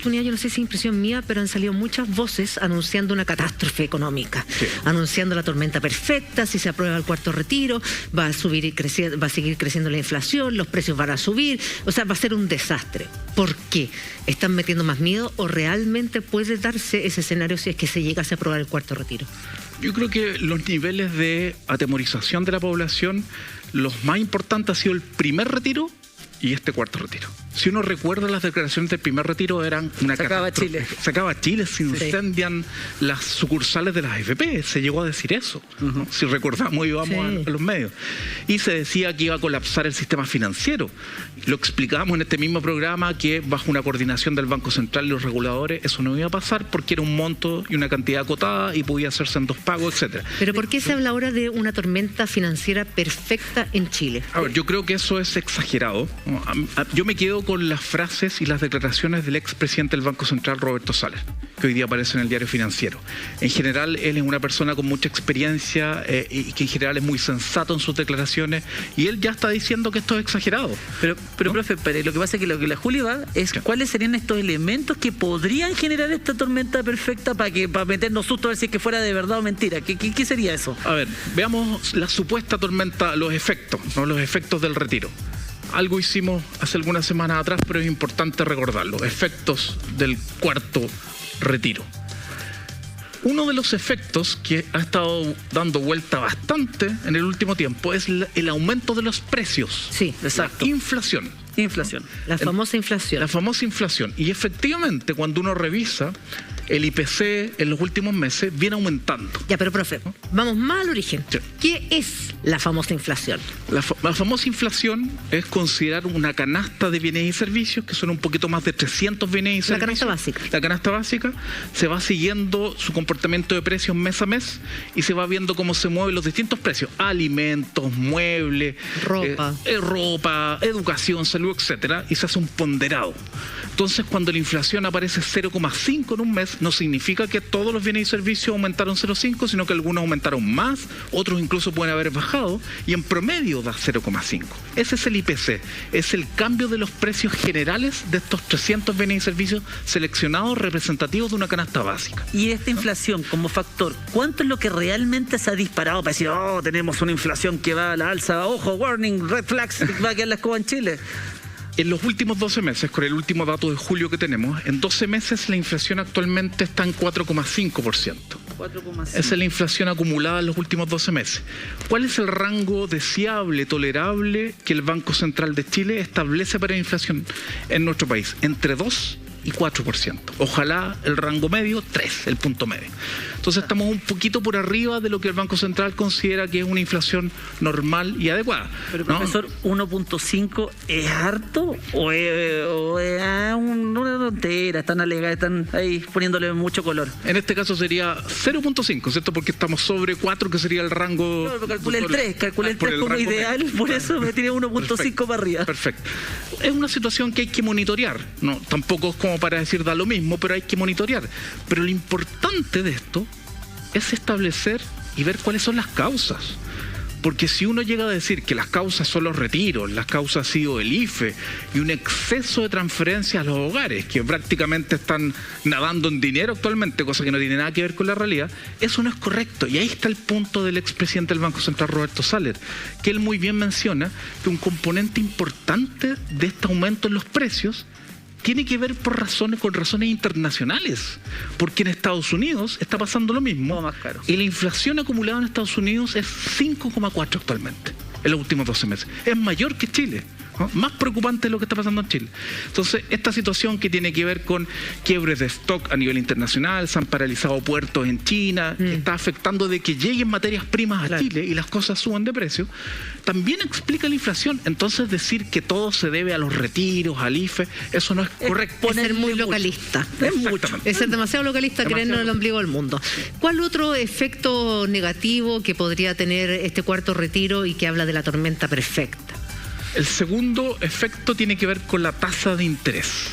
oportunidad, yo no sé si es impresión mía, pero han salido muchas voces anunciando una catástrofe económica, anunciando la tormenta perfecta, si se aprueba el cuarto retiro, va a seguir creciendo la inflación, los precios van a subir, o sea, va a ser un desastre. ¿Por qué? ¿Están metiendo más miedo o realmente puede darse ese escenario si es que se llegase a aprobar el cuarto retiro? Yo creo que los niveles de atemorización de la población, los más importantes ha sido el primer retiro y este cuarto retiro. Si uno recuerda, las declaraciones del primer retiro eran una catástrofe. Se acaba Chile, se incendian las sucursales de las AFP, se llegó a decir eso, ¿no? Si recordamos, íbamos a los medios. Y se decía que iba a colapsar el sistema financiero. Lo explicamos en este mismo programa que bajo una coordinación del Banco Central y los reguladores eso no iba a pasar porque era un monto y una cantidad acotada y podía hacerse en 2 pagos, etcétera. ¿Pero por qué se habla ahora de una tormenta financiera perfecta en Chile? A ver, yo creo que eso es exagerado. Yo me quedo con las frases y las declaraciones del expresidente del Banco Central, Roberto Saller, que hoy día aparece en el Diario Financiero. En general, él es una persona con mucha experiencia y que en general es muy sensato en sus declaraciones, y él ya está diciendo que esto es exagerado. Pero ¿no? Profe, lo que pasa es que lo que la Juli va es cuáles serían estos elementos que podrían generar esta tormenta perfecta para meternos susto a ver si es que fuera de verdad o mentira. ¿Qué sería eso? A ver, veamos la supuesta tormenta, los efectos, ¿no? Los efectos del retiro. Algo hicimos hace algunas semanas atrás, pero es importante recordarlo. Efectos del cuarto retiro. Uno de los efectos que ha estado dando vuelta bastante en el último tiempo es el aumento de los precios. Sí, exacto. Inflación. La famosa inflación. La famosa inflación. Y efectivamente, cuando uno revisa, el IPC en los últimos meses viene aumentando. Ya, pero profe, vamos más al origen. Sí. ¿Qué es la famosa inflación? La famosa inflación es considerar una canasta de bienes y servicios, que son un poquito más de 300 bienes y servicios. La canasta básica. La canasta básica, se va siguiendo su comportamiento de precios mes a mes y se va viendo cómo se mueven los distintos precios. Alimentos, muebles, ropa, educación, salud, etcétera, y se hace un ponderado. Entonces, cuando la inflación aparece 0,5 en un mes, no significa que todos los bienes y servicios aumentaron 0,5, sino que algunos aumentaron más, otros incluso pueden haber bajado, y en promedio da 0,5. Ese es el IPC, es el cambio de los precios generales de estos 300 bienes y servicios seleccionados representativos de una canasta básica. Y esta inflación como factor, ¿cuánto es lo que realmente se ha disparado para decir, tenemos una inflación que va a la alza, ojo, warning, red flags, va a quedar la escoba en Chile? En los últimos 12 meses, con el último dato de julio que tenemos, en 12 meses la inflación actualmente está en 4,5%. Esa es la inflación acumulada en los últimos 12 meses. ¿Cuál es el rango deseable, tolerable que el Banco Central de Chile establece para la inflación en nuestro país? Entre 2 y 4%. Ojalá el rango medio, 3, el punto medio. Entonces estamos un poquito por arriba de lo que el Banco Central considera que es una inflación normal y adecuada. Pero profesor, ¿no? ¿1.5 es harto o es una tontera? Están ahí poniéndole mucho color. En este caso sería 0.5, ¿cierto? Porque estamos sobre 4, que sería el rango... No, calculé el 3 como ideal, medio. Por eso me tiré 1.5 para arriba. Perfecto. Es una situación que hay que monitorear. No, tampoco es como para decir da lo mismo, pero hay que monitorear. Pero lo importante de esto es establecer y ver cuáles son las causas. Porque si uno llega a decir que las causas son los retiros, las causas ha sido el IFE y un exceso de transferencias a los hogares, que prácticamente están nadando en dinero actualmente, cosa que no tiene nada que ver con la realidad, eso no es correcto. Y ahí está el punto del expresidente del Banco Central, Roberto Saller, que él muy bien menciona que un componente importante de este aumento en los precios tiene que ver con razones internacionales, porque en Estados Unidos está pasando lo mismo, todo más caro. Y la inflación acumulada en Estados Unidos es 5,4 actualmente, en los últimos 12 meses. Es mayor que Chile, ¿no? Más preocupante es lo que está pasando en Chile. Entonces, esta situación que tiene que ver con quiebres de stock a nivel internacional, se han paralizado puertos en China, que está afectando de que lleguen materias primas a Chile y las cosas suban de precio, también explica la inflación. Entonces, decir que todo se debe a los retiros, al IFE, eso no es correcto. Es ser muy localista. Es ser demasiado localista, creernos en el ombligo del mundo. ¿Cuál otro efecto negativo que podría tener este cuarto retiro y que habla de la tormenta perfecta? El segundo efecto tiene que ver con la tasa de interés.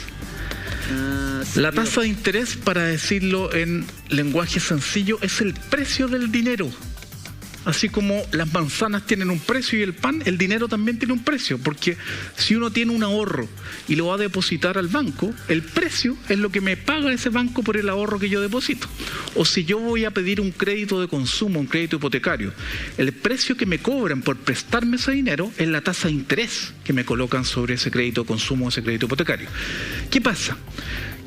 La tasa de interés, para decirlo en lenguaje sencillo, es el precio del dinero. así como las manzanas tienen un precio y el pan, el dinero también tiene un precio, porque si uno tiene un ahorro y lo va a depositar al banco, el precio es lo que me paga ese banco por el ahorro que yo deposito. O si yo voy a pedir un crédito de consumo, un crédito hipotecario, el precio que me cobran por prestarme ese dinero es la tasa de interés que me colocan sobre ese crédito de consumo, ese crédito hipotecario. ¿Qué pasa?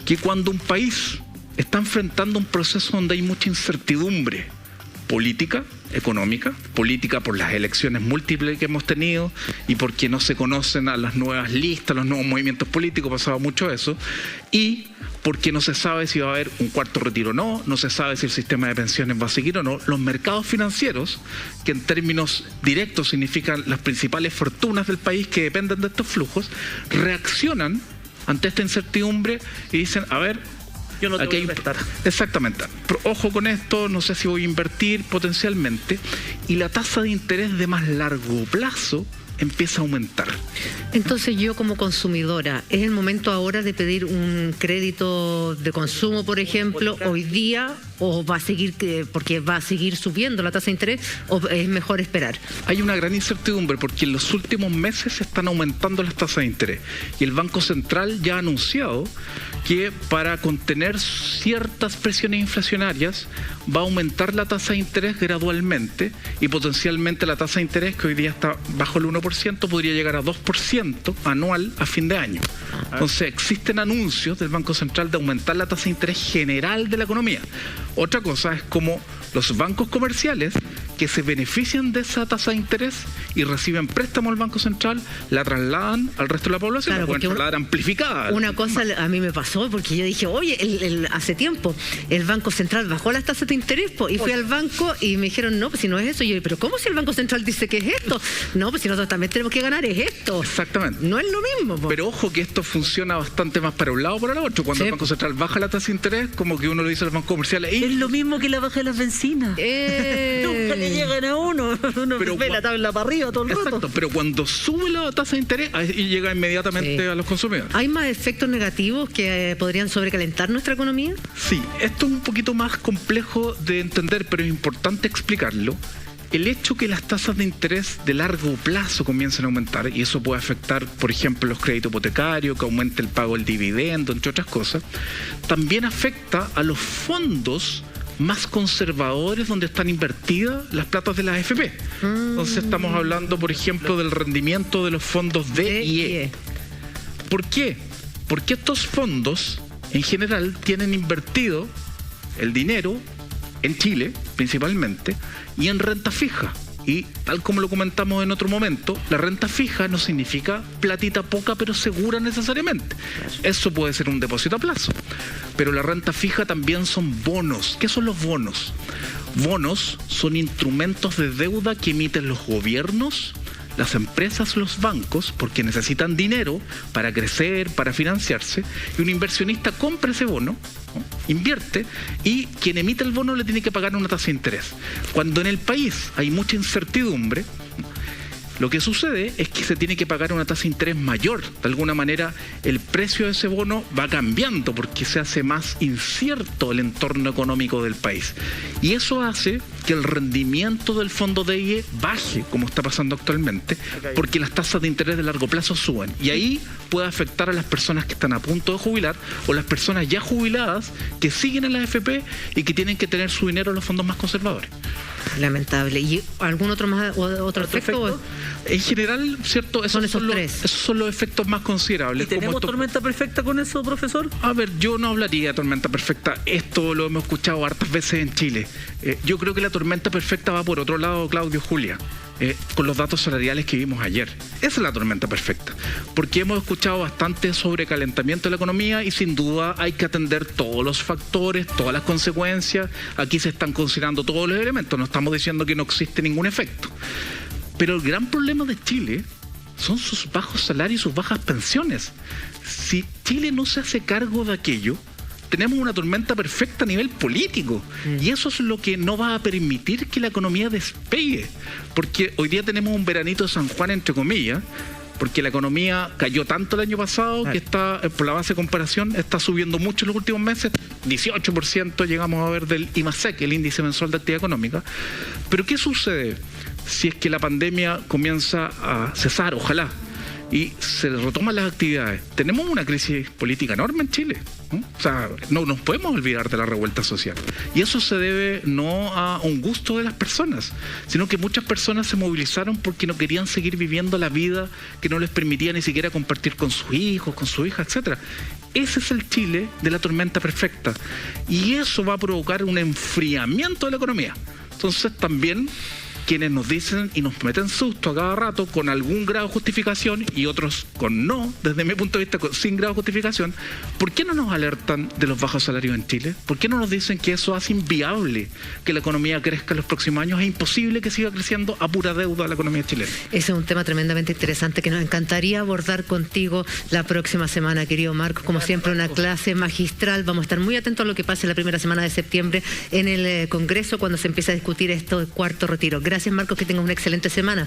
Que cuando un país está enfrentando un proceso donde hay mucha incertidumbre política, económica, política por las elecciones múltiples que hemos tenido y porque no se conocen a las nuevas listas, los nuevos movimientos políticos, pasaba mucho eso, y porque no se sabe si va a haber un cuarto retiro o no, no se sabe si el sistema de pensiones va a seguir o no. Los mercados financieros, que en términos directos significan las principales fortunas del país que dependen de estos flujos, reaccionan ante esta incertidumbre y dicen, a ver, yo no tengo que prestar. Exactamente. Pero ojo con esto, no sé si voy a invertir potencialmente. Y la tasa de interés de más largo plazo empieza a aumentar. Entonces yo como consumidora, ¿es el momento ahora de pedir un crédito de consumo, por ejemplo, hoy día, o va a seguir, porque va a seguir subiendo la tasa de interés, o es mejor esperar? Hay una gran incertidumbre porque en los últimos meses se están aumentando las tasas de interés y el Banco Central ya ha anunciado que para contener ciertas presiones inflacionarias va a aumentar la tasa de interés gradualmente y potencialmente la tasa de interés, que hoy día está bajo el 1%, podría llegar a 2% anual a fin de año. Entonces existen anuncios del Banco Central de aumentar la tasa de interés general de la economía. Otra cosa es como los bancos comerciales que se benefician de esa tasa de interés y reciben préstamo al Banco Central, la trasladan al resto de la población, claro, la pueden trasladar amplificada. Una cosa a mí me pasó porque yo dije, oye, hace tiempo el Banco Central bajó las tasas de interés y fui al banco y me dijeron, no, pues si no es eso. Y yo, pero ¿cómo si el Banco Central dice que es esto? No, pues si nosotros también tenemos que ganar, es esto. Exactamente. No es lo mismo. Po. Pero ojo que esto funciona bastante más para un lado o para el otro. Cuando el Banco Central baja la tasa de interés, como que uno le dice a los bancos comerciales, es lo mismo que la baja de las bencinas. Nunca le llegan a uno ve la tabla para arriba todo el rato. Exacto, pero cuando sube la tasa de interés, ahí llega inmediatamente a los consumidores. ¿Hay más efectos negativos que podrían sobrecalentar nuestra economía? Sí, esto es un poquito más complejo de entender, pero es importante explicarlo. El hecho que las tasas de interés de largo plazo comiencen a aumentar, y eso puede afectar, por ejemplo, los créditos hipotecarios, que aumente el pago del dividendo, entre otras cosas, también afecta a los fondos más conservadores donde están invertidas las platas de las AFP. Entonces estamos hablando, por ejemplo, del rendimiento de los fondos D y E. ¿Por qué? Porque estos fondos, en general, tienen invertido el dinero en Chile, principalmente, y en renta fija. Y tal como lo comentamos en otro momento, la renta fija no significa platita poca pero segura necesariamente. Eso puede ser un depósito a plazo. Pero la renta fija también son bonos. ¿Qué son los bonos? Bonos son instrumentos de deuda que emiten los gobiernos, las empresas, los bancos, porque necesitan dinero para crecer, para financiarse, y un inversionista compra ese bono, ¿no? Invierte, y quien emite el bono le tiene que pagar una tasa de interés. Cuando en el país hay mucha incertidumbre, lo que sucede es que se tiene que pagar una tasa de interés mayor. De alguna manera, el precio de ese bono va cambiando porque se hace más incierto el entorno económico del país. Y eso hace que el rendimiento del fondo DIE baje, como está pasando actualmente, porque las tasas de interés de largo plazo suben. Y ahí puede afectar a las personas que están a punto de jubilar o las personas ya jubiladas que siguen en la AFP y que tienen que tener su dinero en los fondos más conservadores. Lamentable. ¿Y algún otro efecto? En general, ¿cierto? Esos son los efectos más considerables. ¿Y tenemos tormenta perfecta con eso, profesor? A ver, yo no hablaría de tormenta perfecta. Esto lo hemos escuchado hartas veces en Chile. Yo creo que la tormenta perfecta va por otro lado, Claudio, Julia. Con los datos salariales que vimos ayer. Esa es la tormenta perfecta. Porque hemos escuchado bastante sobre calentamiento de la economía y sin duda hay que atender todos los factores, todas las consecuencias. Aquí se están considerando todos los elementos. No estamos diciendo que no existe ningún efecto. Pero el gran problema de Chile son sus bajos salarios y sus bajas pensiones. Si Chile no se hace cargo de aquello, tenemos una tormenta perfecta a nivel político. Y eso es lo que no va a permitir que la economía despegue. Porque hoy día tenemos un veranito de San Juan, entre comillas, porque la economía cayó tanto el año pasado que está, por la base de comparación, está subiendo mucho en los últimos meses, 18% llegamos a ver del IMASEC, el índice mensual de actividad económica. Pero ¿qué sucede si es que la pandemia comienza a cesar, ojalá, y se retoman las actividades? Tenemos una crisis política enorme en Chile, ¿no? O sea, no nos podemos olvidar de la revuelta social. Y eso se debe no a un gusto de las personas, sino que muchas personas se movilizaron porque no querían seguir viviendo la vida que no les permitía ni siquiera compartir con sus hijos, con su hija, etcétera. Ese es el Chile de la tormenta perfecta. Y eso va a provocar un enfriamiento de la economía. Entonces también quienes nos dicen y nos meten susto a cada rato con algún grado de justificación y otros con no, desde mi punto de vista sin grado de justificación, ¿por qué no nos alertan de los bajos salarios en Chile? ¿Por qué no nos dicen que eso hace inviable que la economía crezca en los próximos años? Es imposible que siga creciendo a pura deuda la economía chilena. Ese es un tema tremendamente interesante que nos encantaría abordar contigo la próxima semana, querido Marcos. Como siempre, una clase magistral. Vamos a estar muy atentos a lo que pase la primera semana de septiembre en el Congreso cuando se empiece a discutir esto del cuarto retiro. Gracias, Marcos, que tengas una excelente semana.